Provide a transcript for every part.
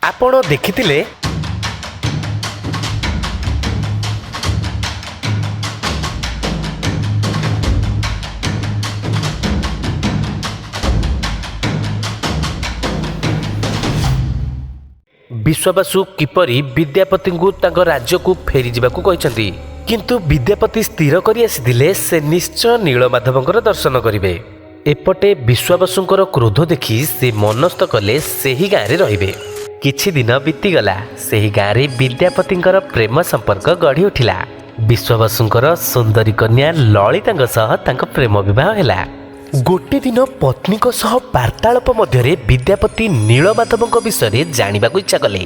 ଆପଣ ଦେଖିଥିଲେ विश्वावसु किपरि विद्यापति राज्य को फेरी जावाकू कहते किंतु विद्यापति स्थिर करि आसिथिले से निश्चय नीलमाधवंकर दर्शन करिवे। एपटे विश्वावसुंकर क्रोध देखि से मनस्थ कले सेही गाँव रे रहिबे। किछि दिन बीतीगला सेही गाँव रे विद्यापतिंकर प्रेम संपर्क गढ़ी उठिला। विश्वावसुंकर सुंदरी कन्या ललितांग सह तांक प्रेम विवाह ହେଲା। गोटे दिन पत्नी सह वार्तालाप मध्य विद्यापति नीलमाधवंक विषय जानिबाकू इच्छा कले।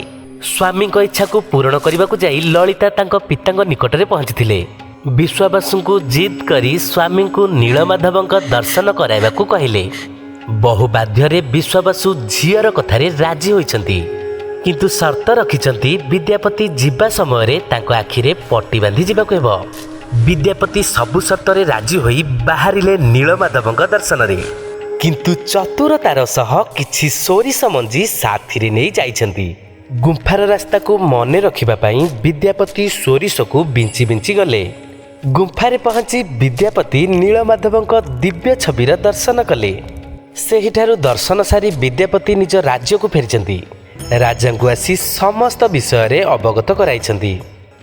स्वामी इच्छा को पूरण करने को जाई ललिता तांको पितांक निकटरे पहुंचीथिले। विश्वावसुंकु जिद करी स्वामी को नीलमाधवंक दर्शन कराइबाकू कहिले। बहु बाध्यरे विश्वावसु झीयर कथारे राजी होइछंती किंतु शर्त रखिछंती विद्यापति जिबा समय तांको आखिरे पट्टी बांधी जिबाकू हेबो। विद्यापति सबु शर्तरे राजी होई बाहरिले नीलमाधवंक दर्शन रे किंतु चतुरतार सह किछि सोरिष मंजी साथीरे नै जाइछंती। गुंफार रास्ता को मने रखिबा पई विद्यापति सोरिष को बिंची बिंची गले। गुंफारे पहुंची विद्यापति नीलमाधवंक दिव्य छबिर दर्शन कले। सेहिठारु दर्शन सारी विद्यापति निज राज्य को फेरिचंती। राजा को आसी समस्त विषय रे अवगत कराइछंती।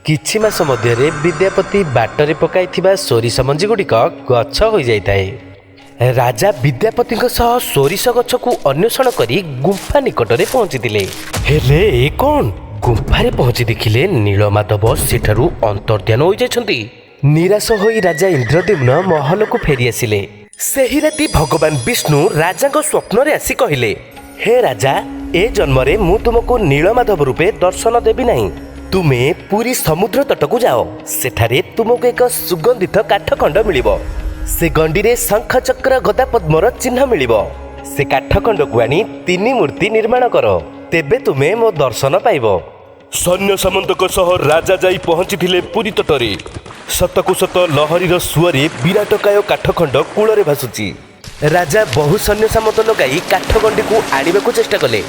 किछि मास मध्यरे विद्यापति बाटरे पकाइथिबा सोरिष मंजी गुडिक गछ होई जाइताए। राजा विद्यापति सह सोरिष गछ को अन्वेषण करी गुंफा निकटरे पहुंचीथिले। हेले ए कोन गुंफारे पहुंची देखिले नीलमाधव सेठारु अंतर्ध्यान होई जाइछंती। निराश होई राजा इंद्रदेवन महल को फेरी आसिले। सेही राति भगवान विष्णु राजा स्वप्न रे आसी कहिले, हे राजा ए जन्मरे मु तुमको नीलमाधव रूपे दर्शन देबी नहीं। तुमे पूरी समुद्र तट को जाओ। सेठारे तुमको एक सुगंधित काठखंड मिलिबो। से गंडी रे शंख चक्र गदा पद्मर चिन्ह मिलिबो। से काठखंड को आनी 3 मूर्ति निर्माण करो, तेबे तुमे मो दर्शन पाइबो। सैन्य सामंतक सह राजा जाई पहुंचीथिले पुरी तटरे। सतकु सत लहरीर सुअरे विराटकाय काठखंड कूଳରେ भासुची। राजा बहु सैन्य सामंत लगाई काठगंडी को आनिबाकू चेष्टा कले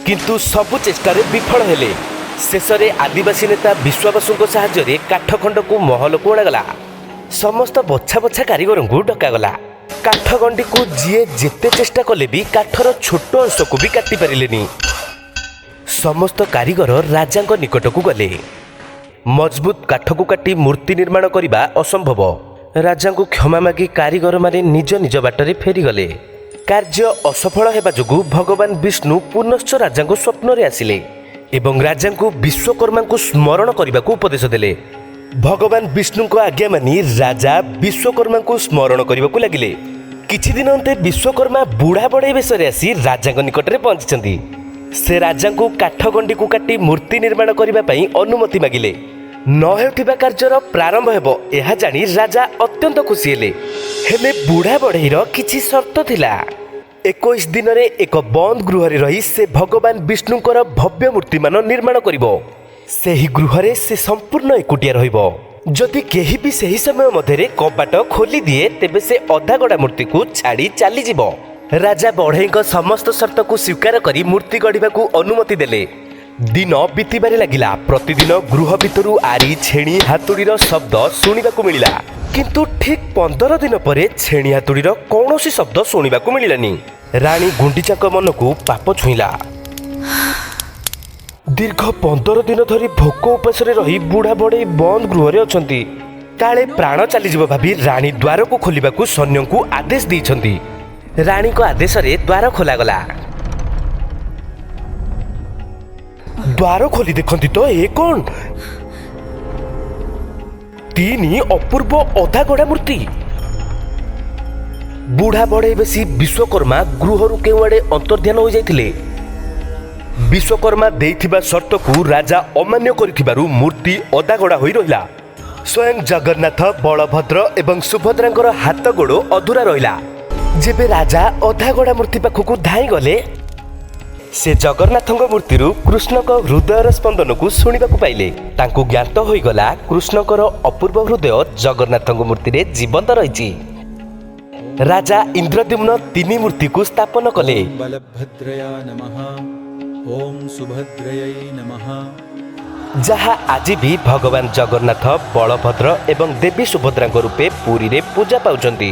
किंतु सबु चेष्टारे विफल हेले। शेषरे आदिवासी नेता विश्वावसुंक साहाय्य काठखंड को महल को अणागला। समस्त बछा बछा कारीगर को डकागला। काठगंडी को जीए जेते चेष्टा कले भी काठर छोट अंश को भी काटी पारिलेनी। समस्त कारीगर राजा निकट को गले। मजबूत काठ को काटी मूर्ति निर्माण करने असंभव। राजा को क्षमा मागी कारीगर माने निज निज बाटरे फेरी गले। कार्य असफल हेबा जोगु भगवान विष्णु पुनश्च राजा को स्वप्न रे आसिले एवं राजा को विश्वकर्मा को स्मरण करने को उपदेश देले। भगवान विष्णु को आज्ञा मानी राजा विश्वकर्मा को स्मरण करने को लगिले। किछि दिन अंते विश्वकर्मा बुढ़ा बड़े बेश आसी राजा निकटरे पहुंची। से राजा को काठगंडी को काटी मूर्ति निर्माण करने अनुमति मागिले। न हेउथिबा कार्यर प्रारंभ हेबो एहा जानी राजा अत्यंत खुशी हेले बुढ़ा बड़ेर किछि शर्त थिला। 21 दिन रे एक बंद गृह रे रही से भगवान विष्णुकर भव्य मूर्ति मान निर्माण करिवो। सेही गृह रे से संपूर्ण एकुटिया रहिबो। जदि केही भी सेही समय मध्यरे कबाट खोली दिए तेबे से अधा गड़ा मूर्ति को छाड़ी चली जिवो। राजा बढ़ई समस्त शर्त को स्वीकार करी मूर्ति गढ़ा को अनुमति देले। दिन बीतबारे लगिला। प्रतिदिन गृह भितरु आरी छेणी हातुड़ीर शब्द शुणा मिला किंतु ठीक 15 दिन पर छेणी हातुड़ीर कौनसी शब्द शुणा मिलानी। रानी गुंडीचाक मन को पाप छुईला। दीर्घ 15 दिन धरी भोक उपास रही बुढ़ा बड़े बंद गृह रे अछंती। काले प्राण चलीजिव भाभी रानी द्वार को खोलिबा को सैन्य को आदेश दैछंती। रानी को आदेश रे द्वार खोलागला। द्वार खोली देखंती तो ए कोन 3 अपूर्व अधा गड़ा मूर्ति। बुढ़ा बड़े बेसी विश्वकर्मा गृह केउआड़े अंतर्ध्यान हो जाइथिले। विश्वकर्मा देइथिबा शर्त को राजा अमान्य करिथिबारु मूर्ति अधा गड़ा होई रहिला। स्वयं जगन्नाथ बलभद्र एवं सुभद्रांकर हाथ गोड़ अधूरा रहिला। जेबे राजा अधा गड़ा मूर्ति पाखक धाई गले से जगन्नाथ मूर्ति कृष्ण हृदयर स्पंदन को शुणा पाइले। तांको ज्ञात होईगला कृष्णकर अपूर्व हृदय जगन्नाथ मूर्ति रे जीवंत रही। राजा इंद्रद्युम्न 3 मूर्ति को स्थापन कले। ओम सुभद्रयै नमः। ଯାହା ଆଜି ବି ଭଗବାନ ଜଗନ୍ନାଥ, ବଳଭଦ୍ର ଏବଂ ଦେବୀ ସୁଭଦ୍ରାଙ୍କ ରୂପେ ପୁରୀରେ ପୂଜା ପାଉଛନ୍ତି।